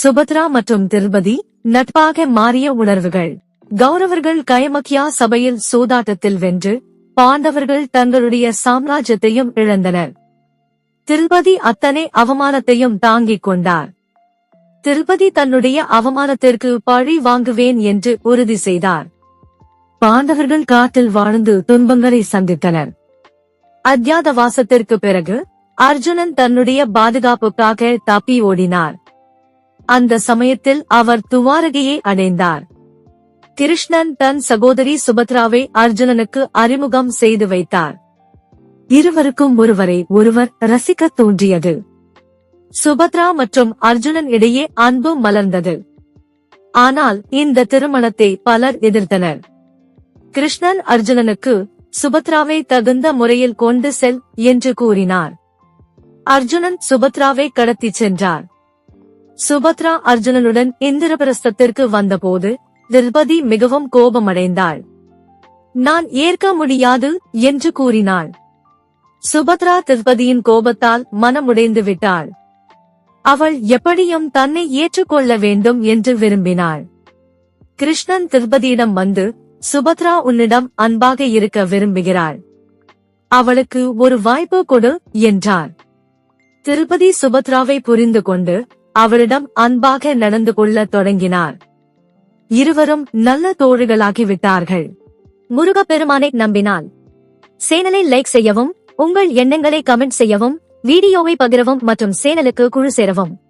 சுபத்ரா மற்றும் திரௌபதி நட்பாக மாறிய உணர்வுகள். கௌரவர்கள் கைமக்கியா சபையில் சூதாட்டத்தில் வென்று பாண்டவர்கள் தங்களுடைய சாம்ராஜ்யத்தையும் இழந்தனர். திரௌபதி அத்தனை அவமானத்தையும் தாங்கிக் கொண்டார். திரௌபதி தன்னுடைய அவமானத்திற்கு பழி வாங்குவேன் என்று உறுதி செய்தார். பாண்டவர்கள் காட்டில் வாழ்ந்து துன்பங்களை சந்தித்தனர். அஜ்ஞாதவாசத்திற்கு பிறகு அர்ஜுனன் தன்னுடைய பாதுகாப்புக்காக தப்பி ஓடினார். அந்த சமயத்தில் அவர் துவாரகையை அடைந்தார். கிருஷ்ணன் தன் சகோதரி சுபத்ராவை அர்ஜுனனுக்கு அறிமுகம் செய்து வைத்தார். இருவருக்கும் ஒருவரை ஒருவர் ரசிக்கத் தோன்றியது. சுபத்ரா மற்றும் அர்ஜுனன் இடையே அன்பு மலர்ந்தது. ஆனால் இந்த திருமணத்தை பலர் எதிர்த்தனர். கிருஷ்ணன் அர்ஜுனனுக்கு சுபத்ராவை தகுந்த முறையில் கொண்டு செல் என்று கூறினார். அர்ஜுனன் சுபத்ராவை கடத்திச் சென்றார். சுபத்ரா அர்ஜுனனுடன் இந்திரபிரஸ்தத்திற்கு வந்தபோது திரௌபதி மிகவும் கோபமடைந்தாள். நான் ஏற்க முடியாது என்று கூறினாள். சுபத்ரா திரௌபதியின் கோபத்தால் மனமுடைந்து விட்டாள். அவள் எப்படியும் தன்னை ஏற்றுக்கொள்ள வேண்டும் என்று விரும்பினாள். கிருஷ்ணன் திரௌபதியிடம் வந்து, சுபத்ரா உன்னிடம் அன்பாக இருக்க விரும்புகிறாள். அவளுக்கு ஒரு வாய்ப்பு கொடு என்றார். திரௌபதி சுபத்ராவை புரிந்து கொண்டு அவளிடம் அன்பாக நடந்து கொள்ளத் தொடங்கினார். இருவரும் நல்ல தோழிகளாகிவிட்டார்கள். முருகப்பெருமானை நம்பினால் சேனலை லைக் செய்யவும், உங்கள் எண்ணங்களை கமெண்ட் செய்யவும், வீடியோவை பகிரவும் மற்றும் சேனலுக்கு குழு சேரவும்.